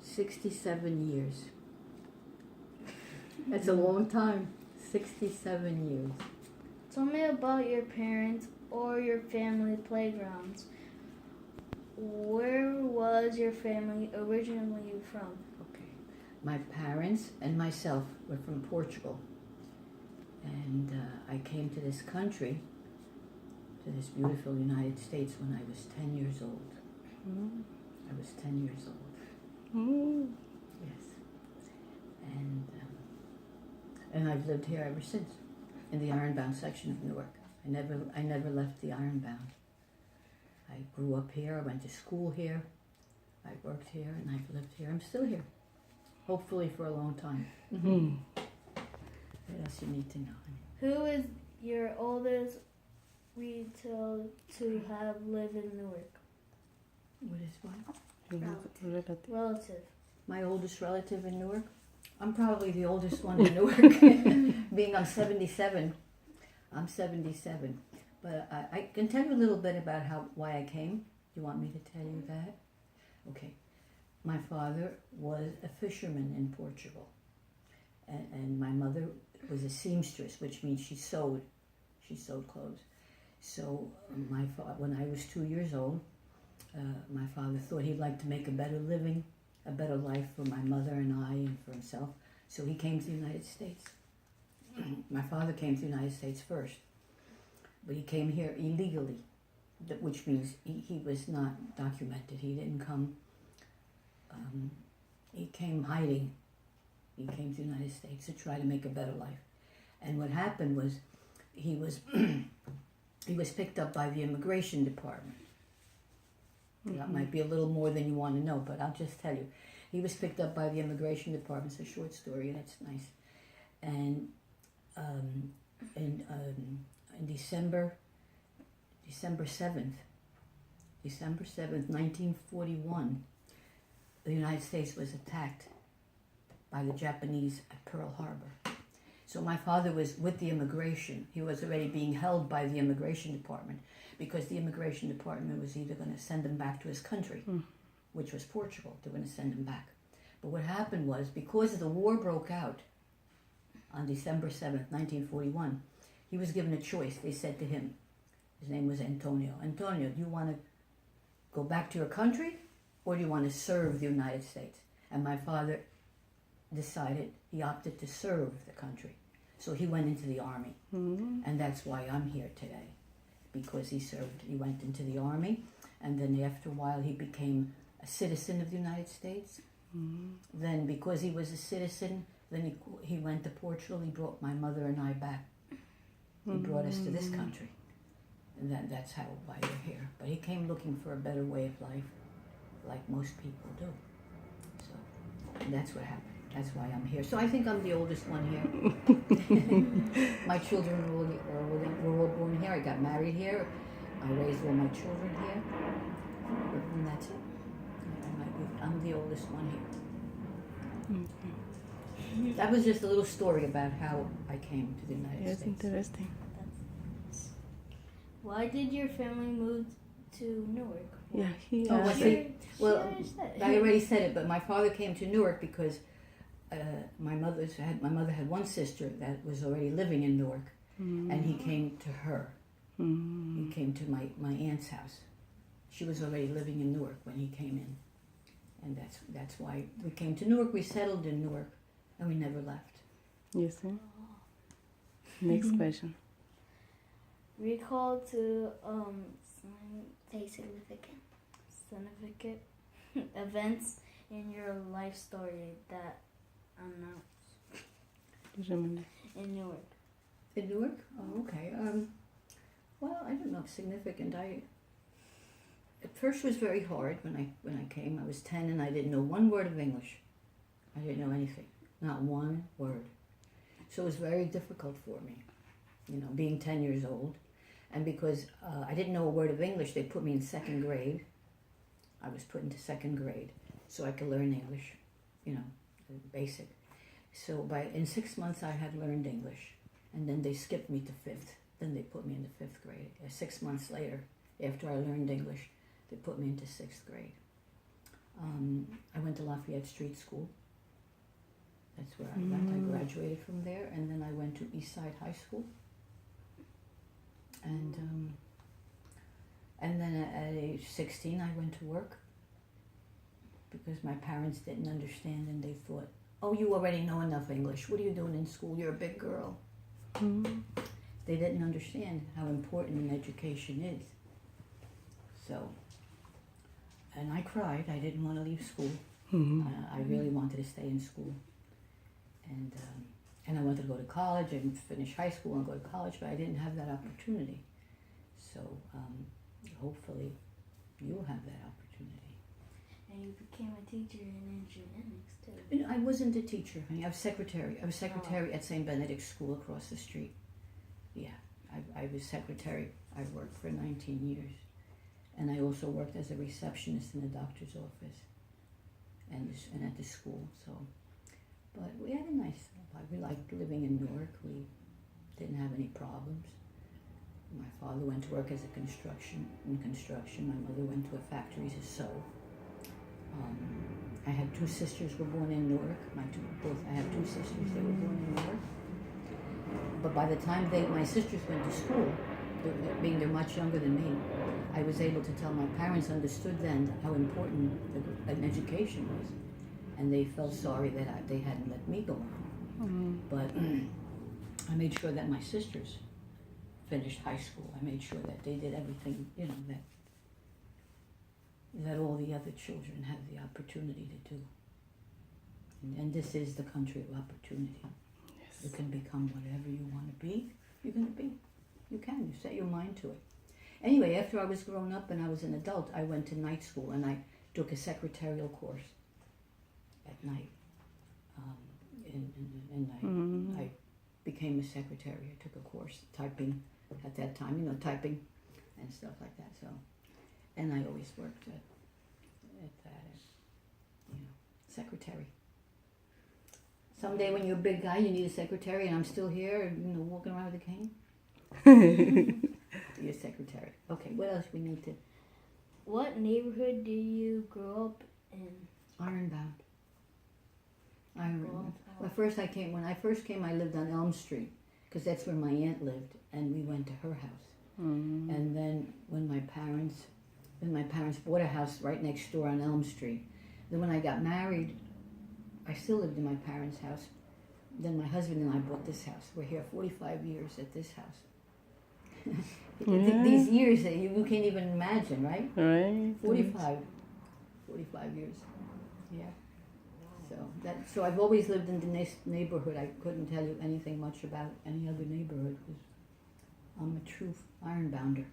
67 years. That's a long time. 67 years. Tell me about your parents or your family playgrounds. Where was your family originally from? Okay. My parents and myself were from Portugal. And I came to this country, to this beautiful United States, when I was 10 years old. I was 10 years old. Yes. And I've lived here ever since, in the Ironbound section of Newark. I never left the Ironbound. I grew up here, I went to school here, I worked here, and I've lived here. I'm still here, hopefully for a long time. What else you need to know? Who is your oldest relative to have lived in Newark? What is what? Relative. My oldest relative in Newark? I'm probably the oldest one in Newark, being I'm 77. I'm 77. But I can tell you a little bit about why I came. You want me to tell you that? Okay. My father was a fisherman in Portugal. And my mother was a seamstress, which means she sewed clothes. So when I was 2 years old, my father thought he'd like to make a better living, a better life for my mother and I and for himself. So he came to the United States. My father came to the United States first, but he came here illegally, which means he was not documented. He didn't come, he came hiding. He came to the United States to try to make a better life. And what happened was he was picked up by the immigration department. That might be a little more than you want to know, but I'll just tell you. He was picked up by the immigration department. It's a short story, and it's nice. And in December 7th, 1941, the United States was attacked by the Japanese at Pearl Harbor. So my father was with the immigration. He was already being held by the immigration department because the immigration department was either going to send him back to his country, which was Portugal. They were going to send him back. But what happened was, because the war broke out on December 7th, 1941, he was given a choice. They said to him, his name was Antonio, do you want to go back to your country or do you want to serve the United States? And my father decided, he opted to serve the country. So he went into the army. And that's why I'm here today, because he went into the army, and then after a while he became a citizen of the United States. Then because he was a citizen, then he went to Portugal. He brought my mother and I back. He brought us to this country. And that's why we're here. But he came looking for a better way of life, like most people do. So that's what happened. That's why I'm here. So I think I'm the oldest one here. My children were all born here. I got married here. I raised all my children here. And that's it. I'm the oldest one here. That was just a little story about how I came to the United States. That's interesting. Why did your family move to Newark? Yeah, I already said it, but my father came to Newark because my mother had one sister that was already living in Newark, and he came to her. He came to my aunt's house. She was already living in Newark when he came in, and that's why we came to Newark. We settled in Newark, and we never left. Yes, sir. Next question. Recall to significant events in your life story that Remember. in Newark. In Newark? Oh, okay. Well, I don't know if significant. At first was very hard when I came. I was 10 and I didn't know one word of English. I didn't know anything, not one word. So it was very difficult for me, being 10 years old. And because I didn't know a word of English, they put me in second grade. I was put into second grade so I could learn English, basic. So in 6 months I had learned English, and then they skipped me to fifth. Then they put me into fifth grade. 6 months later, after I learned English, they put me into sixth grade. I went went to Lafayette Street School. That's where I went. I graduated from there, and then I went to Eastside High School. And then at age 16, I went to work because my parents didn't understand, and they thought, "Oh, you already know enough English. What are you doing in school? You're a big girl." They didn't understand how important an education is. So, and I cried. I didn't want to leave school. I really wanted to stay in school. And I wanted to go to college and finish high school and go to college, but I didn't have that opportunity. So hopefully you'll have that opportunity. And you became a teacher in genetics too. You know, I wasn't a teacher, honey. I was secretary. I was secretary at St. Benedict's School across the street. Yeah, I was secretary. I worked for 19 years. And I also worked as a receptionist in the doctor's office and at the school. So, but we had a nice life. We liked living in Newark. We didn't have any problems. My father went to work as in construction. My mother went to a factory to sew. I had two sisters who were born in Newark. I have two sisters. They were born in Newark. But by the time my sisters went to school, being they're much younger than me, I was able to tell my parents understood then how important an education was, and they felt sorry that they hadn't let me go on. But I made sure that my sisters finished high school. I made sure that they did everything, you know, that all the other children have the opportunity to do. And this is the country of opportunity. Yes. You can become whatever you want to be. You're going to be. You can. You set your mind to it. Anyway, after I was grown up and I was an adult, I went to night school and I took a secretarial course at night. I became a secretary. I took a course, typing at that time, you know, typing and stuff like that. So, and I always worked at that as, you know, secretary. Someday when you're a big guy, you need a secretary, and I'm still here, you know, walking around with a cane. You're secretary. Okay, what else we need to? What neighborhood do you grow up in? Ironbound. When I first came, I lived on Elm Street, because that's where my aunt lived, and we went to her house. And then when my parents bought a house right next door on Elm Street, then when I got married, I still lived in my parents' house. Then my husband and I bought this house. We're here 45 years at this house. These years that you can't even imagine, right? Right. 45 years. Yeah. So I've always lived in the neighborhood. I couldn't tell you anything much about any other neighborhood because I'm a true ironbounder.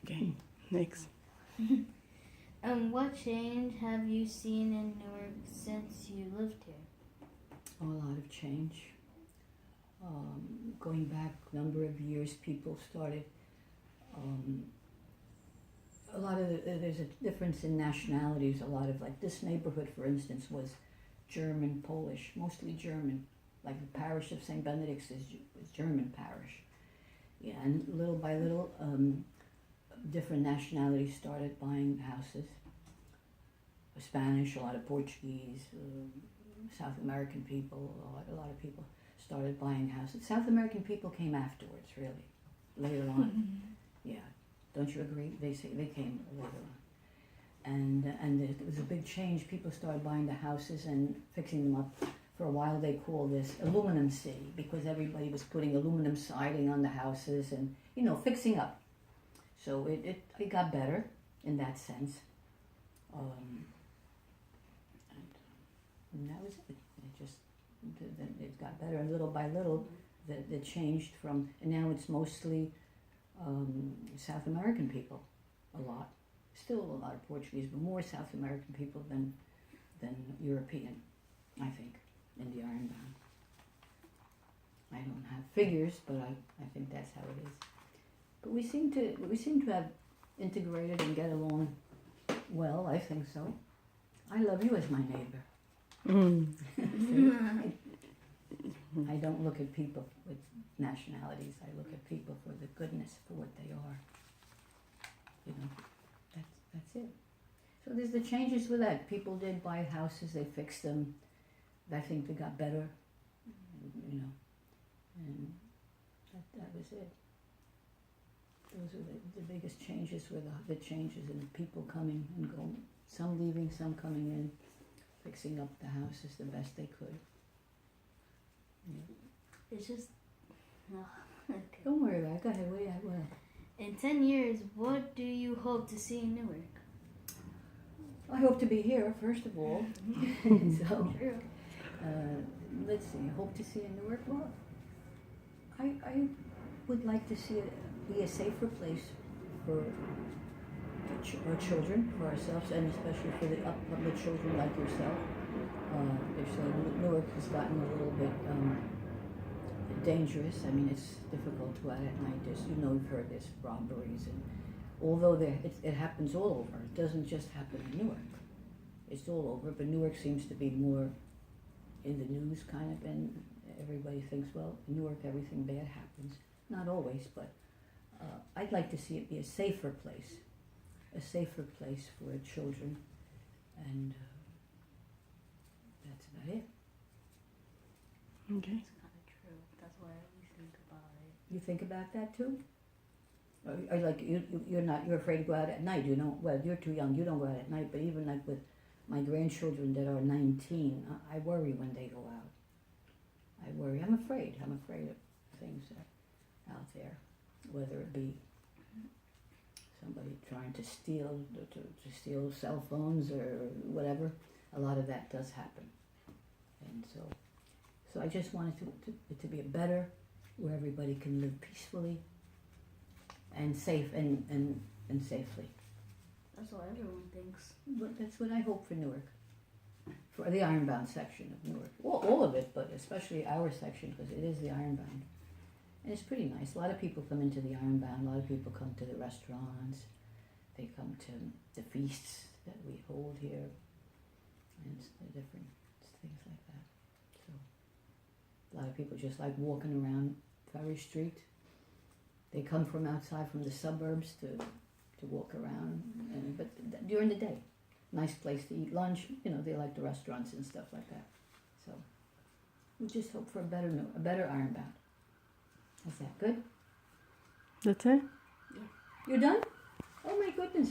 Okay. Next. What change have you seen in Newark since you lived here? A lot of change. Going back a number of years, people started. There's a difference in nationalities. A lot of, like this neighborhood, for instance, was German, Polish, mostly German. Like the parish of St. Benedict's is German parish. Yeah, and little by little, different nationalities started buying houses. Spanish, a lot of Portuguese, South American people, a lot of people started buying houses. South American people came afterwards, really, later on. Yeah, don't you agree? They came later on, and there was a big change. People started buying the houses and fixing them up. For a while, they called this aluminum city because everybody was putting aluminum siding on the houses and, you know, fixing up. So it got better in that sense. And that was it. It got better, and little by little, it changed from, and now it's mostly South American people, a lot. Still a lot of Portuguese, but more South American people than European, I think, in the Ironbound. I don't have figures, but I think that's how it is. But we seem to have integrated and get along well. I think so. I love you as my neighbor. I don't look at people with nationalities. I look at people for the goodness, for what they are. You know, that's it. So there's the changes with that. People did buy houses, they fixed them. I think they got better, you know, and that was it. Those are the biggest changes were the changes in people coming and going, some leaving, some coming in, fixing up the houses the best they could. Yeah. It's just. No. Okay. Don't worry about it. Go ahead. Wait, well. In 10 years, what do you hope to see in Newark? I hope to be here, first of all. So, True. let's see. Hope to see in Newark. Well, I would like to see it be a safer place for our children, for ourselves, and especially for the upcoming children like yourself. Newark has gotten a little bit dangerous. I mean, it's difficult to go out at night. You've heard there's robberies, and although it happens all over, it doesn't just happen in Newark. It's all over, but Newark seems to be more in the news, kind of, and everybody thinks, well, in Newark everything bad happens. Not always, but I'd like to see it be a safer place for children, and that's about it. Okay. It's kind of true. That's why we think about it. You think about that too? Or like you're afraid to go out at night. You don't. Well, you're too young. You don't go out at night. But even like with my grandchildren that are 19, I worry when they go out. I worry. I'm afraid. I'm afraid of things that are out there, whether it be somebody trying to steal cell phones or whatever. A lot of that does happen, and so I just wanted it to be a better, where everybody can live peacefully and safe and safely. That's what everyone thinks. But that's what I hope for Newark, for the Ironbound section of Newark. Well, all of it, but especially our section, because it is the Ironbound. And it's pretty nice. A lot of people come into the Ironbound. A lot of people come to the restaurants. They come to the feasts that we hold here, and the different things like that. So a lot of people just like walking around Ferry Street. They come from outside, from the suburbs, to walk around, but during the day, nice place to eat lunch. They like the restaurants and stuff like that. So we just hope for a better Ironbound. Is that good? That's it? You're done? Oh my goodness.